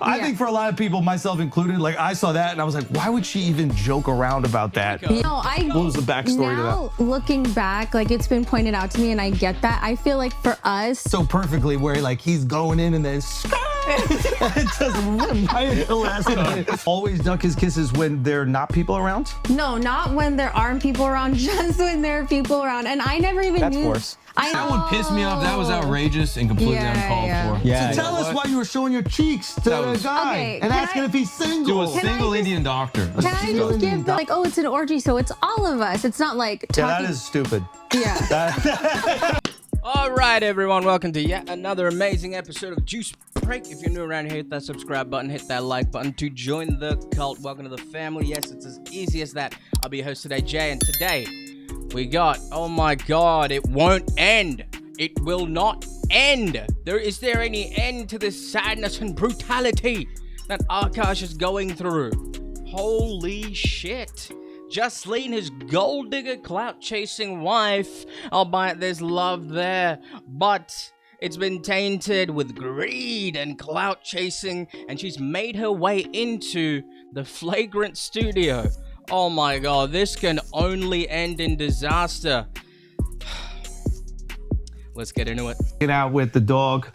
I think for a lot of people, myself included, like I saw that and I was like, why would she even joke around about that? No, What was the backstory to now that? looking back, like it's been pointed out to me and I get that. I feel like for us, So perfectly where like he's going in and then it doesn't right at the last minute. Always duck his kisses when there are not people around? no, not when there aren't people around, just when there are people around. And I never even That's knew. worse. I That one pissed me off. That was outrageous and completely uncalled for. Yeah. So tell us why you were showing your cheeks to That the was- guy Okay, and can asking I- if he's To single. a single just- Indian doctor. Can I just give the, like, oh, it's an orgy, so it's all of us. It's not like Yeah, talking. that is stupid. Yeah. All right, everyone, welcome to yet another amazing episode of JuiceBrake. If you're new around here, hit that subscribe button, hit that like button to join the cult. Welcome to the family. Yes, it's as easy as that. I'll be your host today, Jay, and today we got, oh my god, it won't end. It will not end. Is there any end to this sadness and brutality that Akaash is going through? Holy shit. Justine, his gold digger clout chasing wife, albeit there's love there, but it's been tainted with greed and clout chasing, and she's made her way into the flagrant studio. Oh my god, this can only end in disaster. Let's get into it. Get out with the dog.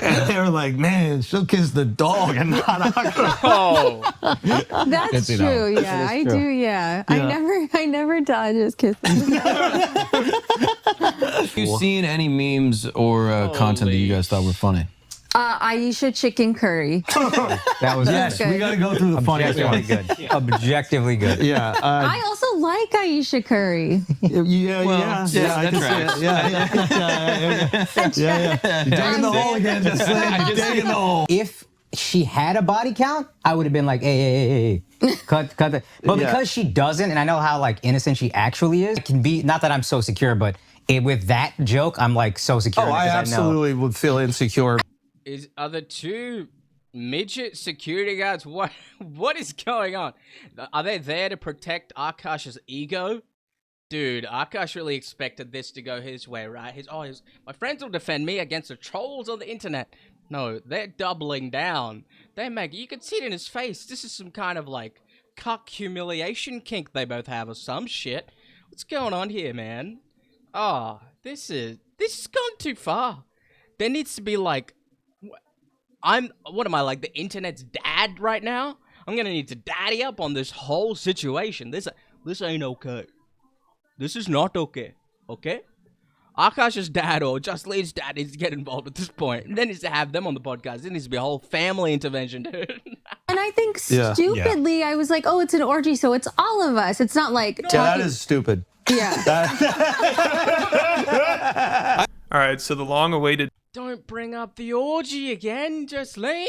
And they were like, man, she'll kiss the dog and not Akaash. Oh, That's see true. that. Yeah, I true. do. Yeah. I never dodged kisses. Have you seen any memes or content that you guys thought were funny? Aisha chicken curry. That was Yes, we got to go through the funny objectively one. good. Objectively good. Yeah. I also like Aisha curry. Yeah. I that can tracks. see it. Yeah. You're digging the hole again, just saying. Digging the hole. If she had a body count, I would have been like, hey. Cut the. But Yeah. because she doesn't, and I know how like innocent she actually is, it can be, not that I'm so secure, but with that joke, I'm like so secure. Oh, I because know. absolutely would feel insecure. are the two midget security guards? What is going on? Are they there to protect Akaash's ego? Dude, Akaash really expected this to go his way, right? My friends will defend me against the trolls on the internet. No, they're doubling down. You can see it in his face. This is some kind of like cuck humiliation kink they both have or some shit. What's going on here, man? Oh, this has gone too far. There needs to be like, what am I, like the internet's dad right now? I'm gonna need to daddy up on this whole situation. This ain't okay. This is not okay. Okay? Akaash's dad or Justine's dad needs to get involved at this point. And then needs to have them on the podcast. There needs to be a whole family intervention, dude. And I think Yeah. stupidly, I was like, oh, it's an orgy, so it's all of us. It's not like Yeah, that is stupid. Yeah. All right, so the long-awaited Don't bring up the orgy again, Justine.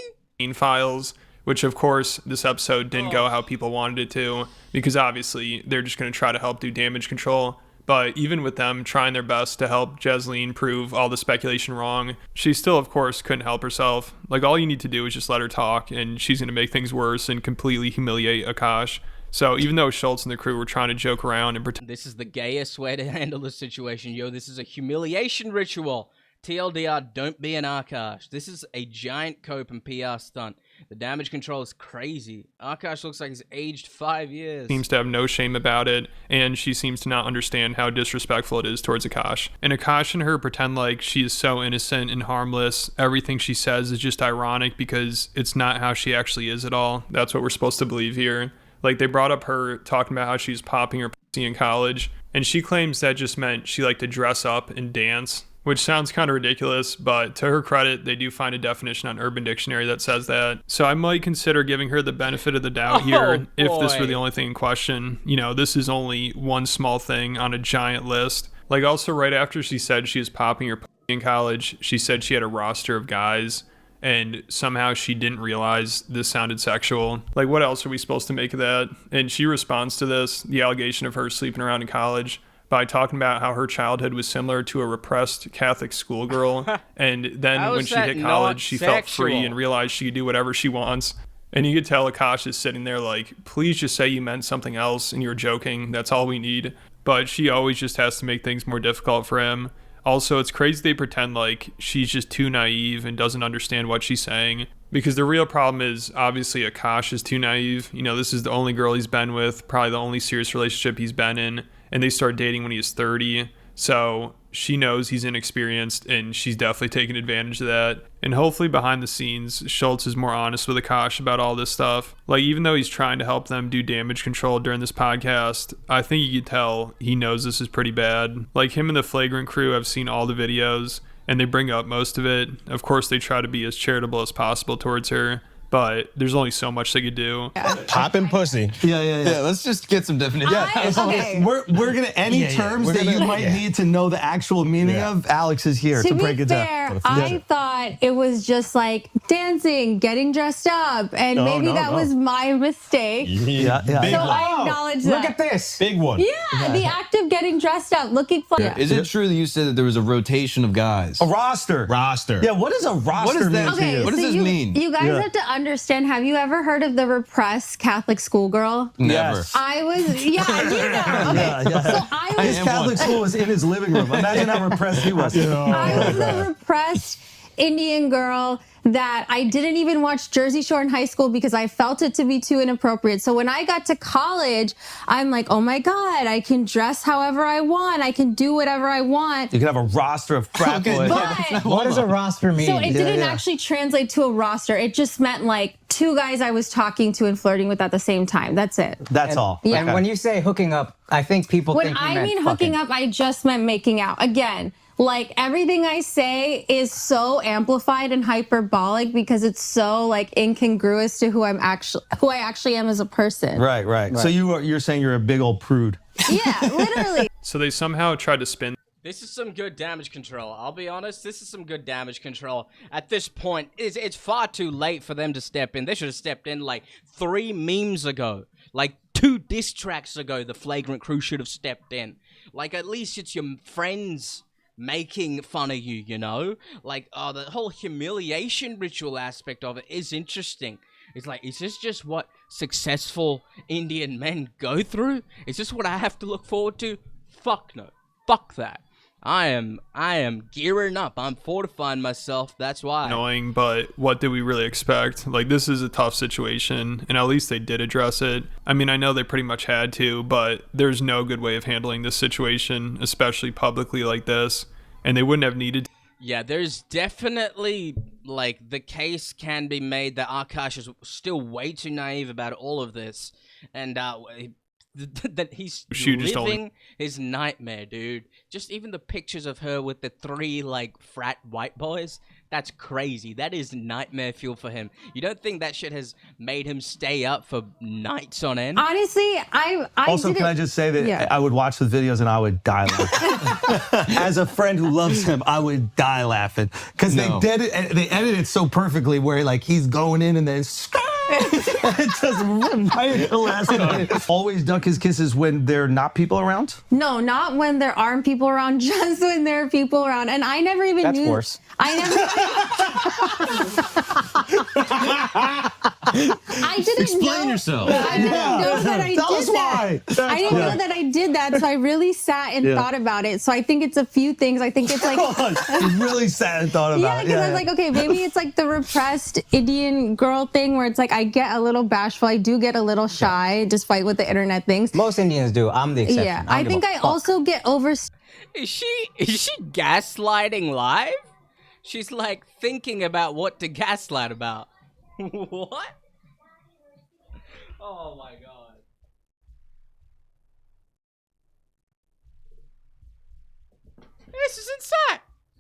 files, which of course this episode didn't go how people wanted it to, because obviously they're just going to try to help do damage control. But even with them trying their best to help Jasleen prove all the speculation wrong, she still, of course, couldn't help herself. Like, all you need to do is just let her talk, and she's going to make things worse and completely humiliate Akaash. So even though Schultz and the crew were trying to joke around and pretend This is the gayest way to handle the situation, yo. This is a humiliation ritual. TLDR, don't be an Akaash. This is a giant cope and PR stunt. The damage control is crazy. Akaash looks like he's aged 5 years. seems to have no shame about it, and she seems to not understand how disrespectful it is towards Akaash. And Akaash and her pretend like she is so innocent and harmless. Everything she says is just ironic because it's not how she actually is at all. That's what we're supposed to believe here. Like, they brought up her talking about how she was popping her pussy in college, and she claims that just meant she liked to dress up and dance, which sounds kind of ridiculous, but to her credit, they do find a definition on Urban Dictionary that says that. So I might consider giving her the benefit of the doubt here if this were the only thing in question. You know, this is only one small thing on a giant list. Like, also right after she said she was popping her pussy in college, she said she had a roster of guys, and somehow she didn't realize this sounded sexual. Like, what else are we supposed to make of that? And she responds to this, the allegation of her sleeping around in college, by talking about how her childhood was similar to a repressed Catholic schoolgirl. And then How when is she that hit not college, she felt free sexual? and realized she could do whatever she wants. And you could tell Akaash is sitting there like, please just say you meant something else and you were joking. That's all we need. But she always just has to make things more difficult for him. Also, it's crazy they pretend like she's just too naive and doesn't understand what she's saying. Because the real problem is obviously Akaash is too naive. You know, this is the only girl he's been with, probably the only serious relationship he's been in. And they started dating when he was 30. So she knows he's inexperienced and she's definitely taking advantage of that. And hopefully behind the scenes, Schultz is more honest with Akaash about all this stuff. Like, even though he's trying to help them do damage control during this podcast, I think you can tell he knows this is pretty bad. Like, him and the Flagrant crew have seen all the videos and they bring up most of it. Of course, they try to be as charitable as possible towards her, but there's only so much they could do. Popping pussy. Yeah. Let's just get some definition. Okay. We're gonna any terms that you might need to know the actual meaning of. Alex is here to break be it fair, down. I thought it was just like dancing, getting dressed up, and maybe that was my mistake. Yeah. So I acknowledge that. Look at this. Big one. Yeah, the act of getting dressed up, looking fun. Is it true that you said that there was a rotation of guys? A roster. Roster. Yeah, what does a roster is that? mean to Okay, you? What does so this mean? You guys have to understand. Have you ever heard of the repressed Catholic schoolgirl? Never. Yes. I was, you know. Okay, so I His was, Catholic school was in his living room. Imagine how repressed he was. I was the repressed Indian girl that I didn't even watch Jersey Shore in high school because I felt it to be too inappropriate. So when I got to college, I'm like, oh my God, I can dress however I want. I can do whatever I want. You can have a roster of frat boys. But What does a roster mean? so it didn't actually translate to a roster. It just meant like 2 guys I was talking to and flirting with at the same time. That's it. That's all. Yeah. And when you say hooking up, I think people When think you I meant mean fucking. hooking up, I just meant making out. Again, like everything I say is so amplified and hyperbolic because it's so like incongruous to who I actually am as a person. Right. So you're saying you're a big old prude. Yeah, literally. So they somehow tried to spin This is some good damage control. I'll be honest, this is some good damage control. At this point, it's far too late for them to step in. They should have stepped in like 3 memes ago. Like 2 diss tracks ago, the Flagrant crew should have stepped in. Like, at least it's your friends making fun of you, you know? Like, the whole humiliation ritual aspect of it is interesting. It's like, is this just what successful Indian men go through? Is this what I have to look forward to? Fuck no. Fuck that. I am gearing up. I'm fortifying myself. That's why. annoying, but what did we really expect? Like, this is a tough situation, and at least they did address it. I mean, I know they pretty much had to, but there's no good way of handling this situation, especially publicly like this, and they wouldn't have needed. Yeah, there's definitely, like, the case can be made that Akaash is still way too naive about all of this, and that he's She just living his nightmare, dude. Just even the pictures of her with the 3, like, frat white boys, that's crazy. That is nightmare fuel for him. You don't think that shit has made him stay up for nights on end? Honestly, I Also, didn't, can I just say that Yeah. I would watch the videos and I would die laughing. As a friend who loves him, I would die laughing because they edited it so perfectly where like he's going in and then it just right at the last minute. Always duck his kisses when there are not people around. No, not when there aren't people around, just when there are people around. And I never even That's knew. worse. I didn't Explain know. yourself. I didn't know that I Tell did us that. why. I didn't know that I did that, so I really sat and thought about it. So I think it's a few things. I think it's like, You really sat and thought yeah, about it. because I was like, okay, maybe it's like the repressed Indian girl thing where it's like I get a little bashful, I do get a little shy, despite what the internet thinks. Most Indians do. I'm the exception. Yeah, I I don't think give a I fuck. also get over. Is she gaslighting live? She's like thinking about what to gaslight about. What? Oh my god. This is insane.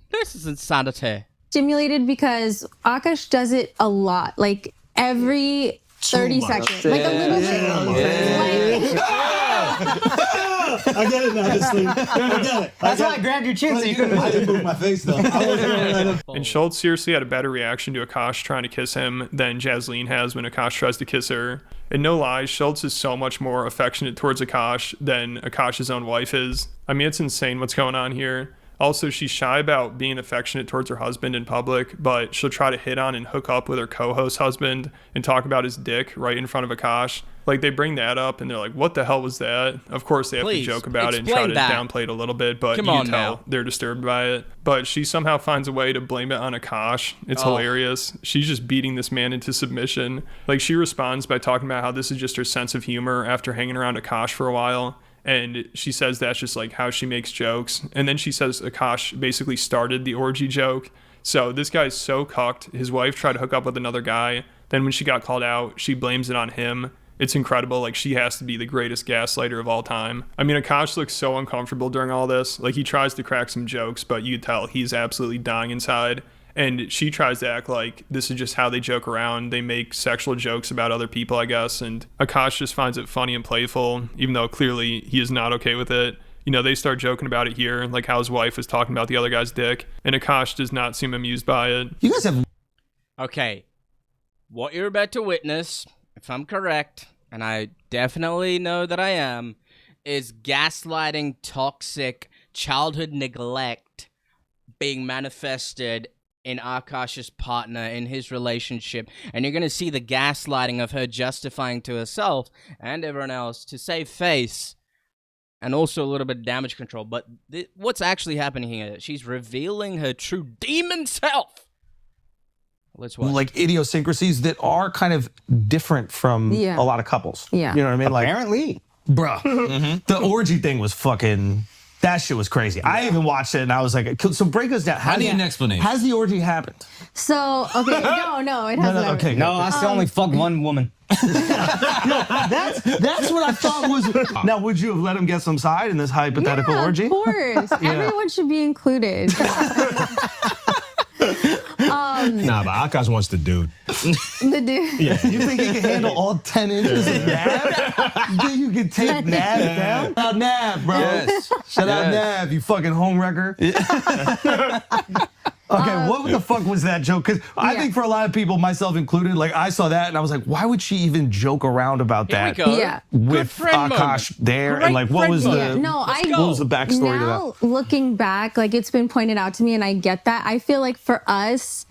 This is insanity. Stimulated because Akaash does it a lot, like every 30 seconds, like a little bit. I get it now, this thing. I get it. That's why I grabbed your chin so you couldn't. I didn't move my face though. And Schultz seriously had a better reaction to Akaash trying to kiss him than Jasleen has when Akaash tries to kiss her. And no lies, Schultz is so much more affectionate towards Akaash than Akaash's own wife is. I mean, it's insane what's going on here. Also, she's shy about being affectionate towards her husband in public, but she'll try to hit on and hook up with her co-host husband and talk about his dick right in front of Akaash. Like, they bring that up and they're like, what the hell was that? Of course, they have Please, to joke about it and try to downplay it a little bit, but Come you on can tell now. they're disturbed by it. But she somehow finds a way to blame it on Akaash. It's hilarious. She's just beating this man into submission. Like, she responds by talking about how this is just her sense of humor after hanging around Akaash for a while. And she says that's just like how she makes jokes. And then she says Akaash basically started the orgy joke. So this guy's so cucked. His wife tried to hook up with another guy. Then when she got called out, she blames it on him. It's incredible. Like, she has to be the greatest gaslighter of all time. I mean, Akaash looks so uncomfortable during all this. Like, he tries to crack some jokes, but you tell he's absolutely dying inside. And she tries to act like this is just how they joke around. They make sexual jokes about other people, I guess. And Akaash just finds it funny and playful, even though clearly he is not okay with it. You know, they start joking about it here, like how his wife was talking about the other guy's dick. And Akaash does not seem amused by it. You guys have Okay, what you're about to witness, if I'm correct, and I definitely know that I am, is gaslighting, toxic, childhood neglect being manifested in Akaash's partner, in his relationship. And you're going to see the gaslighting of her justifying to herself and everyone else to save face, and also a little bit of damage control. But what's actually happening here? She's revealing her true demon self. Let's watch. like idiosyncrasies that are kind of different from Yeah. a lot of couples. Yeah. You know what I mean? Like, Apparently. bruh, the orgy thing was fucking. That shit was crazy. I even watched it and I was like, so break us down. I need an explanation. Has the orgy happened? So, okay, no, it hasn't. Okay. No, I still only fucked one woman. That's what I thought was. Now, would you have let him get some side in this hypothetical Yeah, orgy? of course. Everyone should be included. Nah, but Akaash wants the dude. The dude. You think he can handle all 10 inches of Nav? You think you can take Nav down? Shout out Nav, bro. Yes. Shout out Yes. Nav, you fucking homewrecker. Okay, what the fuck was that joke? Because I think for a lot of people, myself included, like I saw that and I was like, why would she even joke around about Here we that go. Yeah. Good with friend Akaash moment. there? Great And like, what friend was the moment. Yeah, no, Let's I go. what was the backstory to that? now looking back, like it's been pointed out to me, and I get that. I feel like for us,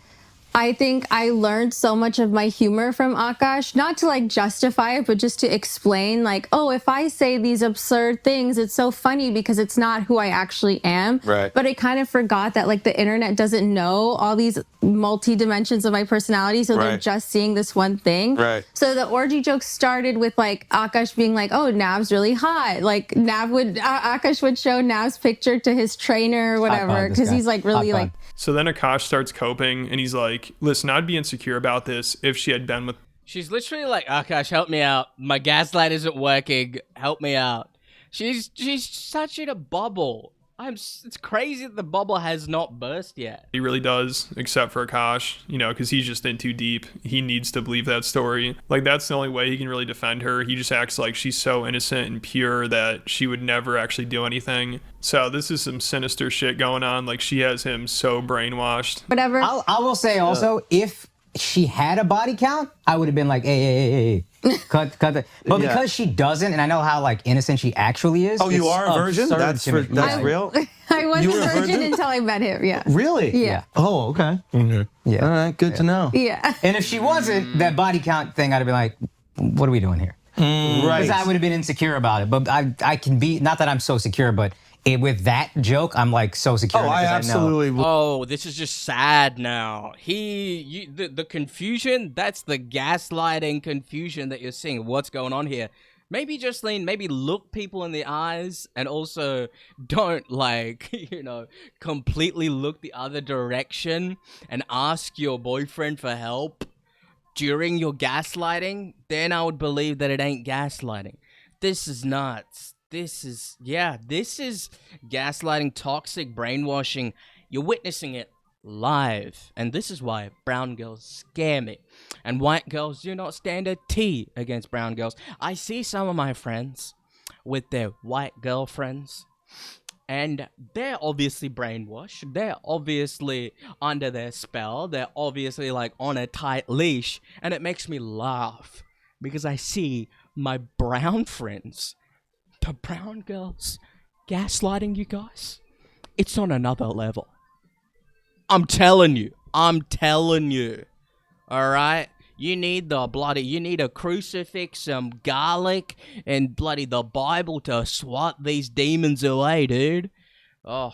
I think I learned so much of my humor from Akaash, not to like justify it, but just to explain like, oh, if I say these absurd things, it's so funny because it's not who I actually am. Right. But I kind of forgot that like the internet doesn't know all these multi-dimensions of my personality, so they're Right. just seeing this one thing. Right. So the orgy joke started with like Akaash being like, oh, Nav's really hot. Like Akaash would show Nav's picture to his trainer or whatever, pod this because guy. he's like really Hot like, pod. So then Akaash starts coping and he's like, listen, I'd be insecure about this if she had been with She's literally like, Akaash, help me out. My gaslight isn't working. Help me out. She's such in a bubble. It's crazy that the bubble has not burst yet. He really does, except for Akaash, you know, because he's just in too deep. He needs to believe that story. Like, that's the only way he can really defend her. He just acts like she's so innocent and pure that she would never actually do anything. So this is some sinister shit going on. Like, she has him so brainwashed. whatever. I will say also, if she had a body count, I would have been like, hey. Cut the. But Yeah. because she doesn't, and I know how like innocent she actually is. Oh, you it's are a virgin? absurd That's to me. that's Yeah. real? I was You a were a virgin virgin? until I met him. Yeah. Really? Yeah. Oh, okay. Yeah. All right, good to know. Yeah. And if she wasn't, that body count thing, I'd have been like, what are we doing here? Right. Because I would have been insecure about it. But I can be, not that I'm so secure, but with that joke, I'm like so secure. Oh, I because know. absolutely will. Oh, this is just sad now. The confusion, that's the gaslighting confusion that you're seeing. What's going on here? Maybe just maybe look people in the eyes and also don't completely look the other direction and ask your boyfriend for help during your gaslighting. Then I would believe that it ain't gaslighting. This is nuts. This is gaslighting, toxic brainwashing. You're witnessing it live. And this is why brown girls scare me. And white girls do not stand a T against brown girls. I see some of my friends with their white girlfriends, and they're obviously brainwashed. They're obviously under their spell. They're obviously like on a tight leash. And it makes me laugh because I see my brown friends, the brown girls, gaslighting you guys. it's on another level. I'm telling you. All right? You need a crucifix, some garlic, and bloody the Bible to swat these demons away, dude. Oh,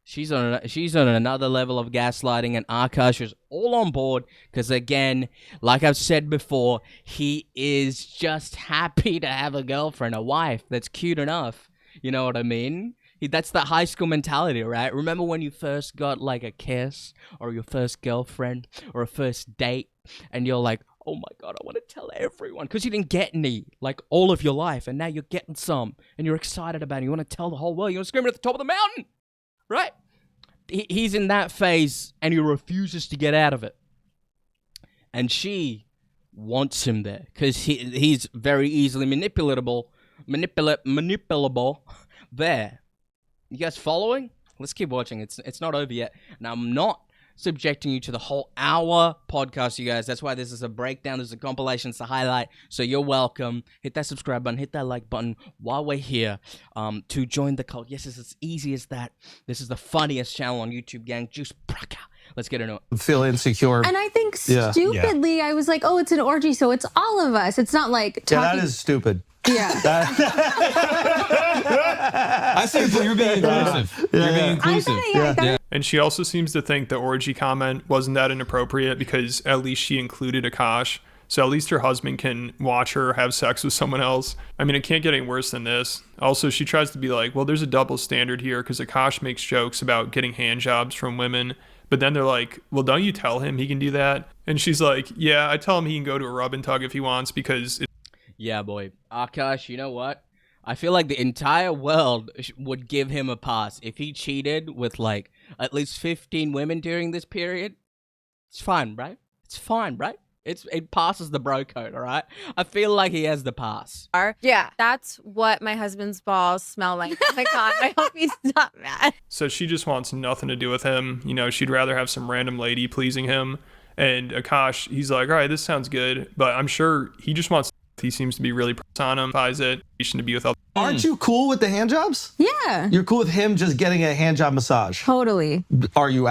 she's on another level of gaslighting, and Akaash is all on board because, again, like I've said before, he is just happy to have a girlfriend, a wife that's cute enough. You know what I mean? That's the high school mentality, right? Remember when you first got like a kiss or your first girlfriend or a first date and you're like, oh my God, I want to tell everyone because you didn't get any like all of your life and now you're getting some and you're excited about it. You want to tell the whole world. You want to scream it at the top of the mountain, right? He's in that phase and he refuses to get out of it. And she wants him there because he's very easily manipulable there. You guys following? Let's keep watching. It's not over yet. And I'm not subjecting you to the whole hour podcast, you guys. That's why this is a breakdown. This is a compilation. It's a highlight. So you're welcome. Hit that subscribe button. Hit that like button while we're here to join the cult. Yes, it's as easy as that. This is the funniest channel on YouTube, gang. JuiceBrake. Let's get into it. Feel insecure. And I think stupidly, I was like, oh, it's an orgy, so it's all of us. It's not like talking. Yeah, that is stupid. Yeah. I say you're being inclusive. You're being inclusive. And she also seems to think the orgy comment wasn't that inappropriate because at least she included Akaash. So at least her husband can watch her have sex with someone else. I mean, it can't get any worse than this. Also, she tries to be like, well, there's a double standard here because Akaash makes jokes about getting hand jobs from women. But then they're like, well, don't you tell him he can do that? And she's like, yeah, I tell him he can go to a rub and tug if he wants because... Yeah, boy. Akaash, you know what? I feel like the entire world would give him a pass. If he cheated with, like, at least 15 women during this period, it's fine, right? It's fine, right? It passes the bro code, all right? I feel like he has the pass. Yeah, that's what my husband's balls smell like. Oh my God, I hope he's not mad. So she just wants nothing to do with him. You know, she'd rather have some random lady pleasing him. And Akaash, he's like, all right, this sounds good. But I'm sure he just wants... He seems to be really on him, buys it, to be with other. Aren't you cool with the hand jobs? Yeah. You're cool with him just getting a hand job massage? Totally. Are you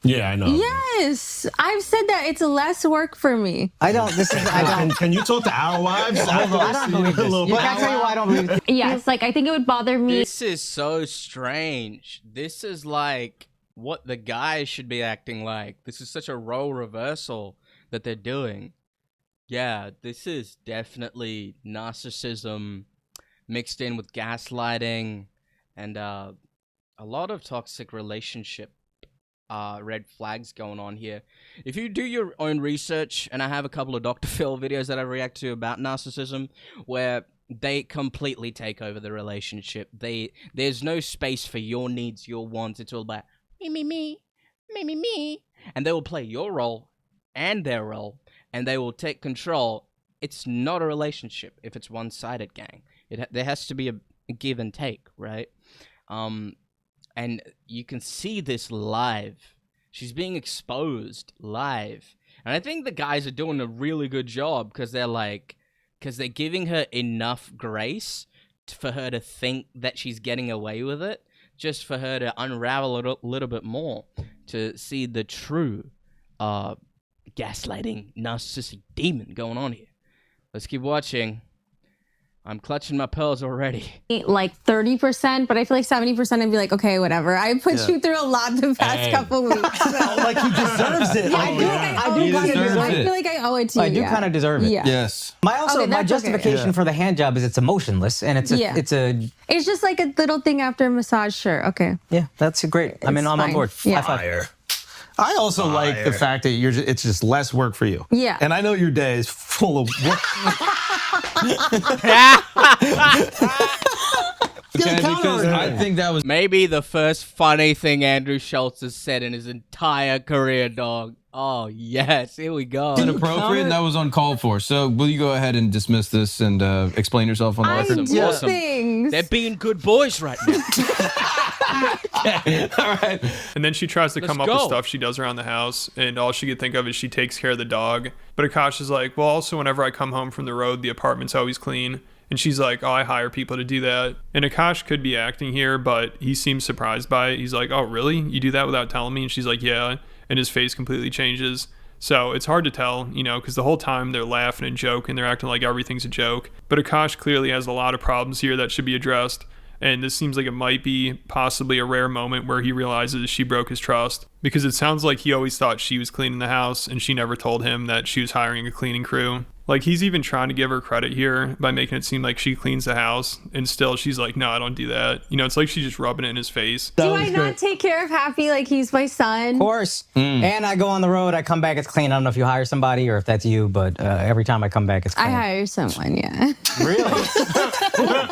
Yeah, I know. Yes. I've said that it's less work for me. I don't. This is. I don't. Can you talk to our wives? I don't believe this. You can't tell you why I don't believe this. Yes, like I think it would bother me. This is so strange. This is like what the guys should be acting like. This is such a role reversal that they're doing. Yeah, this is definitely narcissism mixed in with gaslighting and a lot of toxic relationship red flags going on here. If you do your own research, and I have a couple of Dr. Phil videos that I react to about narcissism, where they completely take over the relationship. There's no space for your needs, your wants. It's all about me. And they will play your role and their role. And they will take control. It's not a relationship if it's one-sided, gang. There has to be a give and take, right? And you can see this live. She's being exposed live. And I think the guys are doing a really good job because they're giving her enough grace for her to think that she's getting away with it, just for her to unravel it a little bit more, to see the true gaslighting, narcissistic demon going on here. Let's keep watching. I'm clutching my pearls already. Like 30%, but I feel like 70% I'd be like, okay, whatever. I put you through a lot the past couple weeks. like he deserves it. I feel like I owe it to you. I do kind of deserve it. Yeah. Yes. My justification for the hand job is it's emotionless and it's just like a little thing after a massage. Sure, okay. Yeah, that's great. I mean, I'm on board. Yeah. High five. I also like the fact that it's just less work for you. Yeah. And I know your day is full of work. Because I think that was maybe the first funny thing Andrew Schultz has said in his entire career, dog. Oh, yes. Here we go. inappropriate and that was uncalled for. So will you go ahead and dismiss this and explain yourself on the record? Awesome. Things. They're being good boys right now. All right. And then she tries to come up with stuff she does around the house, and all she could think of is she takes care of the dog. But Akaash is like, well, also whenever I come home from the road, the apartment's always clean. And she's like, oh, I hire people to do that. And Akaash could be acting here, but he seems surprised by it. He's like, oh, really? You do that without telling me? And she's like, yeah. And his face completely changes. So it's hard to tell, because the whole time they're laughing and joking, they're acting like everything's a joke. But Akaash clearly has a lot of problems here that should be addressed. And this seems like it might be possibly a rare moment where he realizes she broke his trust, because it sounds like he always thought she was cleaning the house and she never told him that she was hiring a cleaning crew. Like, he's even trying to give her credit here by making it seem like she cleans the house, and still she's like, no, I don't do that. It's like she's just rubbing it in his face. Do I not take care of Happy like he's my son? Of course. And I go on the road, I come back, it's clean. I don't know if you hire somebody or if that's you, but every time I come back, it's clean. I hire someone, yeah. Really?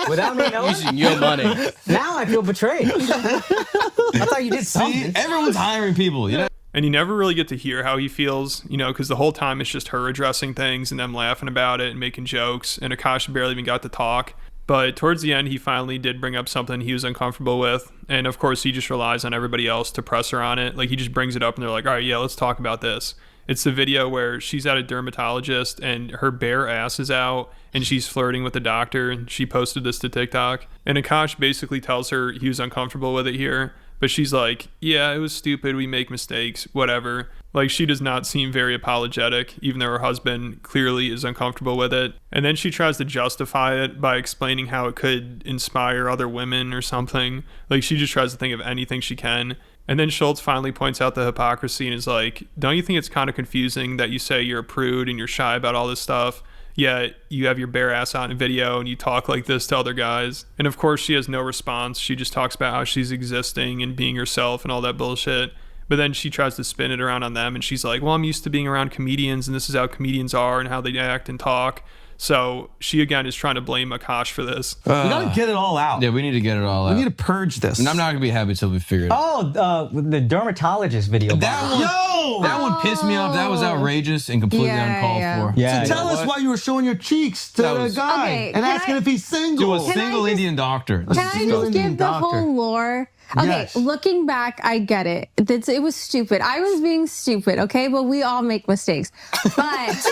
Without me knowing? Using your money. Now I feel betrayed. I thought you did something. Everyone's hiring people, And you never really get to hear how he feels, because the whole time it's just her addressing things and them laughing about it and making jokes, and Akaash barely even got to talk. But towards the end, he finally did bring up something he was uncomfortable with. And of course, he just relies on everybody else to press her on it. Like, he just brings it up and they're like, all right, yeah, let's talk about this. It's the video where she's at a dermatologist and her bare ass is out and she's flirting with the doctor. She posted this to TikTok. And Akaash basically tells her he was uncomfortable with it here. But she's like, yeah, it was stupid. We make mistakes, whatever. Like, she does not seem very apologetic, even though her husband clearly is uncomfortable with it. And then she tries to justify it by explaining how it could inspire other women or something. Like, she just tries to think of anything she can. And then Schultz finally points out the hypocrisy and is like, don't you think it's kind of confusing that you say you're a prude and you're shy about all this stuff, yet you have your bare ass out in a video and you talk like this to other guys? And of course she has no response. She just talks about how she's existing and being herself and all that bullshit. But then she tries to spin it around on them and she's like, well, I'm used to being around comedians and this is how comedians are and how they act and talk. So she again is trying to blame Akaash for this. We gotta get it all out. Yeah, we need to get it all out. We need to purge this. And I'm not gonna be happy until we figure it out. Oh, the dermatologist video. That one pissed me off. That was outrageous and completely uncalled for. Yeah. So tell us why you were showing your cheeks to the guy Okay, and asking if he's single. To a single Indian doctor. Can I just give the whole lore? Okay, Yes. looking back, I get it. It was stupid. I was being stupid, okay? But we all make mistakes. But just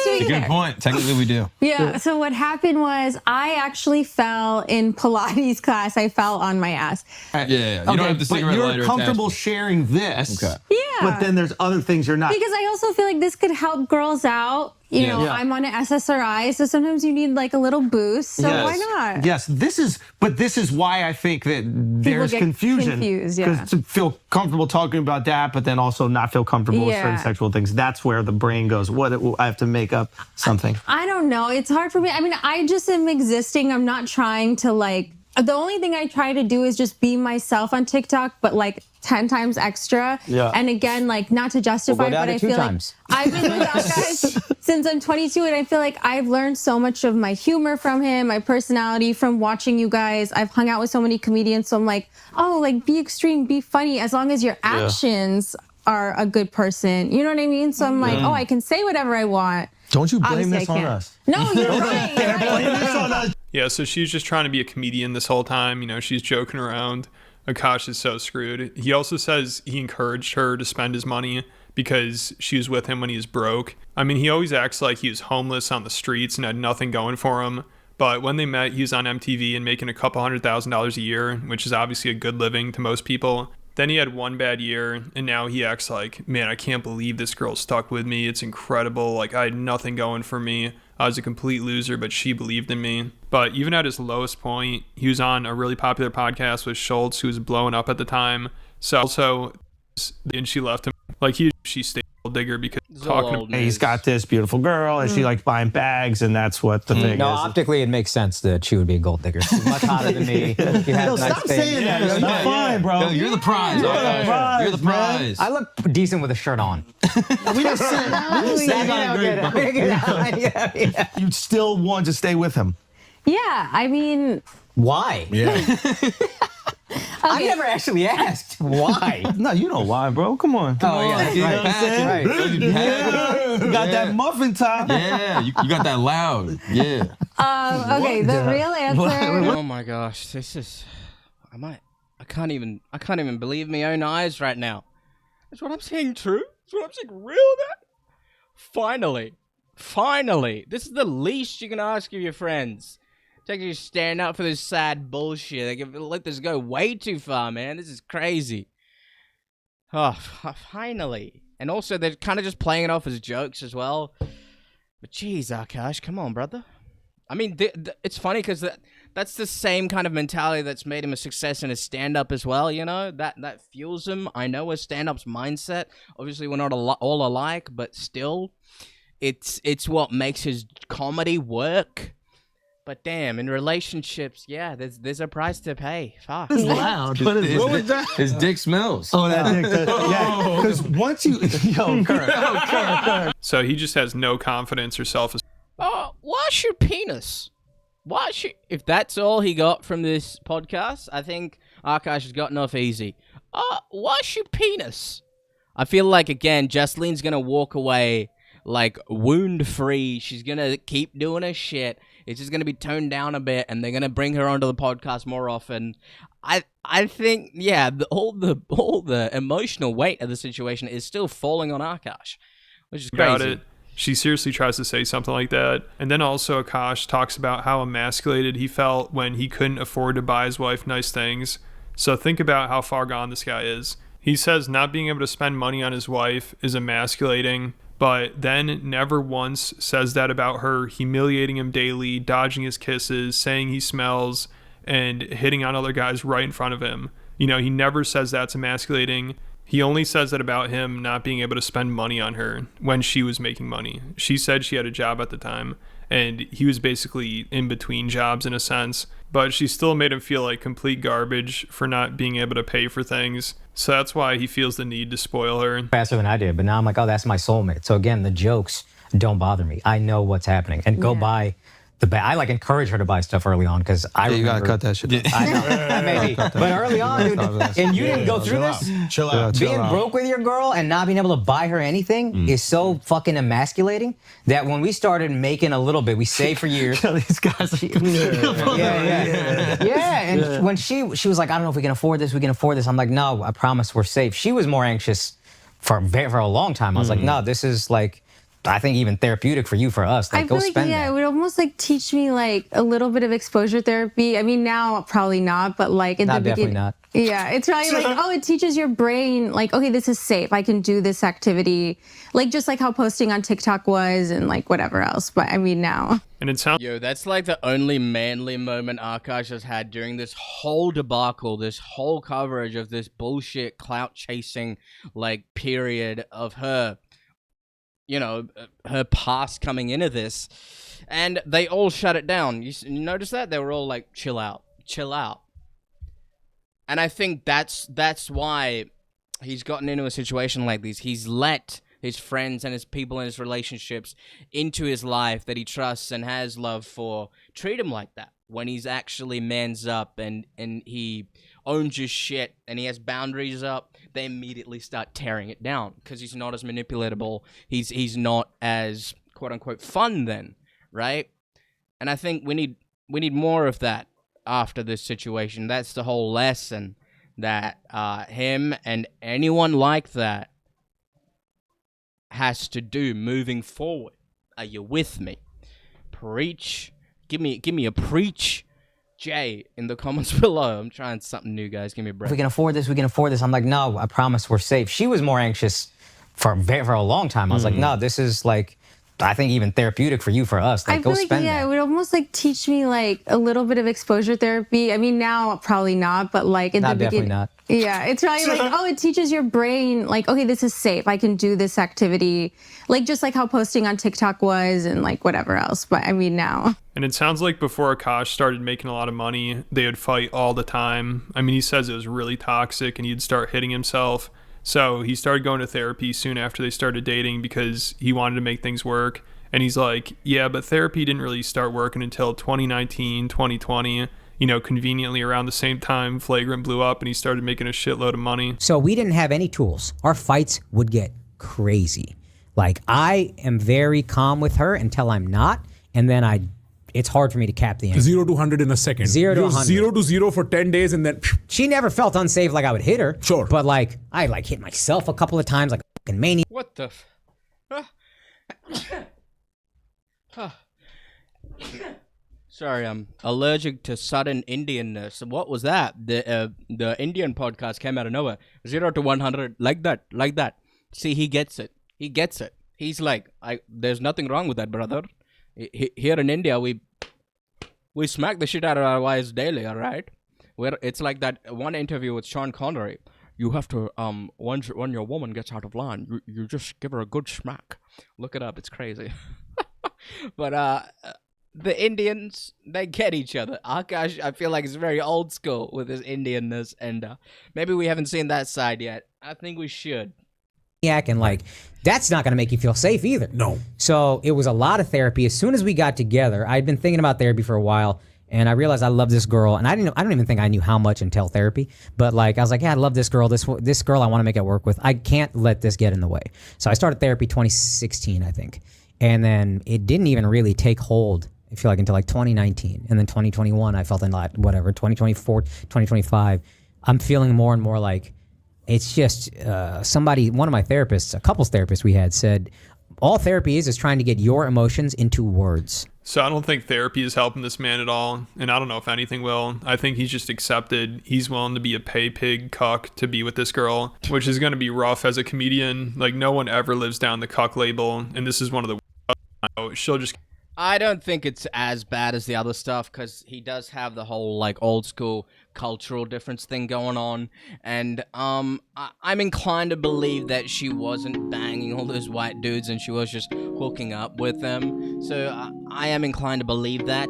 to be Good fair. point. Technically, we do. Yeah, so what happened was I actually fell in Pilates class. I fell on my ass. Yeah. You don't have the but cigarette lighter you're comfortable attached. sharing this. Okay. Yeah. But then there's other things you're not. Because I also feel like this could help girls out. You know, Yeah. I'm on an SSRI, so sometimes you need like a little boost. So Yes. why not? Yes, this is why I think that there's get confusion. confused, yeah. Because to feel comfortable talking about that, but then also not feel comfortable with certain Yeah. sexual things, that's where the brain goes, I have to make up something. I don't know. It's hard for me. I mean, I just am existing. I'm not trying to like. The only thing I try to do is just be myself on TikTok, but like 10 times extra. Yeah. And again, like not to justify, We'll go down but to I 2 feel times. like I've been with Akaash since I'm 22, and I feel like I've learned so much of my humor from him, my personality from watching you guys. I've hung out with so many comedians, so I'm like, oh, like be extreme, be funny, as long as your actions are a good person. You know what I mean? So I'm like, oh, I can say whatever I want. Don't you blame Obviously, this I on can't. us. No, you're right. You're right. Yeah, so she's just trying to be a comedian this whole time. She's joking around. Akaash is so screwed. He also says he encouraged her to spend his money because she was with him when he was broke. I mean, he always acts like he was homeless on the streets and had nothing going for him. But when they met, he was on MTV and making a couple $100,000 a year, which is obviously a good living to most people. Then he had one bad year, and now he acts like, man, I can't believe this girl stuck with me. It's incredible. Like, I had nothing going for me. I was a complete loser, but she believed in me. But even at his lowest point, he was on a really popular podcast with Schultz, who was blowing up at the time. So also, and she left him. Like, she stayed a gold digger because It's all talking old Hey, he's news. got this beautiful girl, and she likes buying bags, and that's what the thing No, is. optically, it makes sense that she would be a gold digger. She's much hotter than me. She has No, nice stop things. saying that. Yo, you're fine, bro. Yo, you're the prize. You're the prize, You're the man. prize. I look decent with a shirt on. We just said, you still want to stay with him. Yeah, I mean, Why? Yeah. I never actually asked why. No, you know why, bro. Come on. Oh, yeah, You know right. what I'm saying? Right. You got that muffin top. Yeah, you got that loud. Yeah. okay, the real answer. Oh my gosh, this is. I can't even believe my own eyes right now. Is what I'm saying true? Is what I'm saying real? That finally. This is the least you can ask of your friends. To actually stand up for this sad bullshit. They can let this go way too far, man. This is crazy. Oh, finally. And also, they're kind of just playing it off as jokes as well. But jeez, Akaash, come on, brother. I mean, it's funny because that's the same kind of mentality that's made him a success in his stand-up as well, you know? That fuels him. I know a stand-up's mindset. Obviously, we're not all alike, but still, it's what makes his comedy work. But damn, in relationships, yeah, there's a price to pay. Fuck. It's loud. What was that? His dick smells. Oh, that dick. Yeah, because once you, Kurt. So he just has no confidence or self-esteem. Wash your penis. If that's all he got from this podcast, I think Akaash has gotten off easy. Wash your penis. I feel like, again, Jaceline's gonna walk away like wound-free. She's gonna keep doing her shit. It's just gonna be toned down a bit, and they're gonna bring her onto the podcast more often. I think, yeah, all the emotional weight of the situation is still falling on Akaash, which is crazy. About it. She seriously tries to say something like that. And then also Akaash talks about how emasculated he felt when he couldn't afford to buy his wife nice things. So think about how far gone this guy is. He says not being able to spend money on his wife is emasculating, but then never once says that about her, humiliating him daily, dodging his kisses, saying he smells, and hitting on other guys right in front of him. You know, he never says that's emasculating. He only says that about him not being able to spend money on her when she was making money. She said she had a job at the time, and he was basically in between jobs in a sense, but she still made him feel like complete garbage for not being able to pay for things. So that's why he feels the need to spoil her. Faster than I did, but now I'm like, oh, that's my soulmate. So again, the jokes don't bother me. I know what's happening. And go buy the bag. I like encourage her to buy stuff early on because You gotta cut that shit. I know, that may be. But early on, dude, and you didn't go through this? Chill out. Being broke with your girl and not being able to buy her anything is so fucking emasculating that when we started making a little bit, we saved for years. These guys. And when she was like, I don't know if we can afford this, I'm like, no, I promise we're safe. She was more anxious for a long time. I was like, no, this is like, I think even therapeutic for you, for us. Like, I feel go like, spend yeah, that. it would almost like teach me like a little bit of exposure therapy. I mean, now probably not, but like in the beginning. Definitely not. Yeah, it's probably like, oh, it teaches your brain like, okay, this is safe. I can do this activity. Like just like how posting on TikTok was and like whatever else. But I mean now. And it sounds Yo, that's like the only manly moment Akaash has had during this whole debacle, this whole coverage of this bullshit clout chasing like period of her. You know, her past coming into this, and they all shut it down. You notice that? They were all like, chill out. And I think that's why he's gotten into a situation like this. He's let his friends and his people in his relationships into his life that he trusts and has love for treat him like that. When he's actually mans up and he owns his shit and he has boundaries up, they immediately start tearing it down because he's not as manipulatable. He's not as quote unquote fun then, right? And I think we need more of that after this situation. That's the whole lesson that him and anyone like that has to do moving forward. Are you with me? Preach. Give me a preach. Jay in the comments below. I'm trying something new, guys. Give me a break. If we can afford this, I'm like, no, I promise we're safe. She was more anxious for a long time. I was like, no, this is like, I think even therapeutic for you, for us. Like, I go feel like, spend yeah, that. it would almost like teach me like a little bit of exposure therapy. I mean, now probably not, but like in the Definitely beginning. not. Yeah, it's probably like, oh, it teaches your brain like, okay, this is safe. I can do this activity. Like just like how posting on TikTok was and like whatever else. But I mean now. And it sounds like before Akaash started making a lot of money, they would fight all the time. I mean, he says it was really toxic and he'd start hitting himself. So he started going to therapy soon after they started dating because he wanted to make things work. And he's like, yeah, but therapy didn't really start working until 2019, 2020. You know, conveniently around the same time, Flagrant blew up and he started making a shitload of money. So we didn't have any tools. Our fights would get crazy. Like, I am very calm with her until I'm not. And then it's hard for me to cap the energy. 0 to 100 in a second. 0 to You're 100. 0 to 0 for 10 days and then... She never felt unsafe like I would hit her. Sure. But like, I like hit myself a couple of times like a fucking maniac. What the? Sorry, I'm allergic to sudden Indianness. What was that? The Indian podcast came out of nowhere. 0 to 100, like that. See, he gets it. He's like, there's nothing wrong with that, brother. Here in India, we smack the shit out of our wives daily. All right, it's like that one interview with Sean Connery. You have to when your woman gets out of line, you just give her a good smack. Look it up. It's crazy. But the Indians, they get each other. Akaash, I feel like is very old school with his Indianness, and maybe we haven't seen that side yet. I think we should. And like, that's not going to make you feel safe either. No. So it was a lot of therapy. As soon as we got together, I'd been thinking about therapy for a while, and I realized I love this girl, and I don't even think I knew how much until therapy. But like, I was like, yeah, I love this girl. This girl I want to make it work with. I can't let this get in the way. So I started therapy 2016, I think, and then it didn't even really take hold. I feel like until like 2019, and then 2021, I felt a lot. Whatever, 2024, 2025, I'm feeling more and more like. It's just one of my therapists, a couples therapist we had, said, all therapy is trying to get your emotions into words. So I don't think therapy is helping this man at all. And I don't know if anything will. I think he's just accepted he's willing to be a pay pig cuck to be with this girl, which is going to be rough as a comedian. Like, no one ever lives down the cuck label. And this is one of the... She'll just... I don't think it's as bad as the other stuff, because he does have the whole like old school cultural difference thing going on, and I'm inclined to believe that she wasn't banging all those white dudes and she was just hooking up with them. So I am inclined to believe that.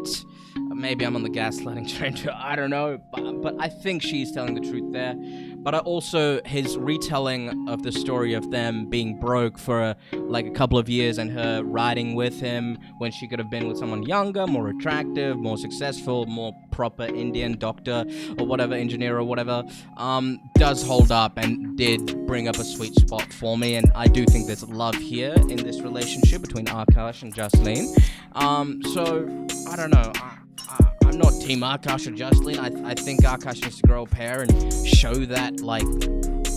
Maybe I'm on the gaslighting train too, I don't know, but I think she's telling the truth there. But also his retelling of the story of them being broke for like a couple of years and her riding with him when she could have been with someone younger, more attractive, more successful, more proper Indian doctor or whatever, engineer or whatever, does hold up and did bring up a sweet spot for me. And I do think there's love here in this relationship between Akaash and Jasleen. So I don't know. I'm not Team Akaash or Jasleen. I think Akaash needs to grow a pair and show that like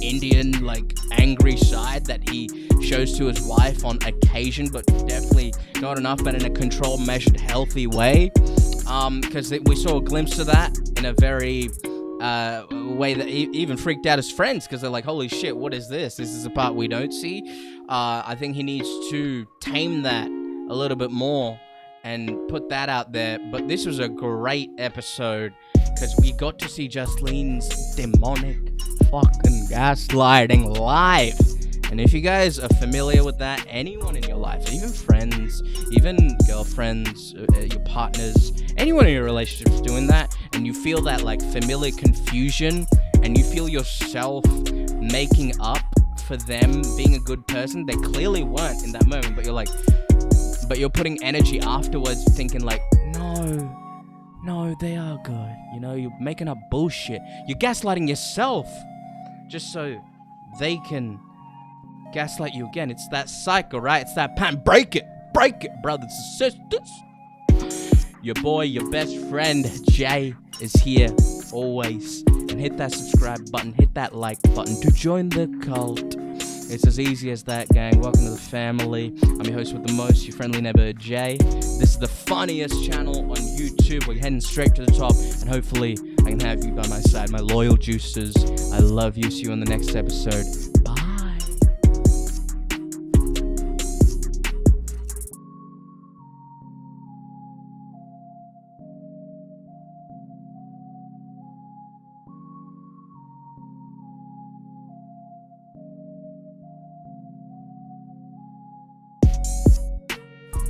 Indian like angry side that he shows to his wife on occasion, but definitely not enough, but in a controlled, measured, healthy way. Because we saw a glimpse of that in a very way that even freaked out his friends, because they're like, holy shit, what is this? This is the part we don't see. I think he needs to tame that a little bit more and put that out there. But this was a great episode because we got to see Jasleen's demonic fucking gaslighting live. And if you guys are familiar with that, anyone in your life, even friends, even girlfriends, your partners, anyone in your relationship is doing that, and you feel that like familiar confusion, and you feel yourself making up for them being a good person, they clearly weren't in that moment, but you're like, but you're putting energy afterwards thinking like, no, they are good. You know, you're making up bullshit. You're gaslighting yourself just so they can gaslight you again. It's that cycle, right? It's that pattern. Break it, brothers and sisters. Your boy, your best friend, Jay, is here always. And hit that subscribe button, hit that like button to join the cult. It's as easy as that, gang. Welcome to the family. I'm your host with the most, your friendly neighbor, Jay. This is the funniest channel on YouTube. We're heading straight to the top, and hopefully I can have you by my side, my loyal juicers. I love you. See you in the next episode.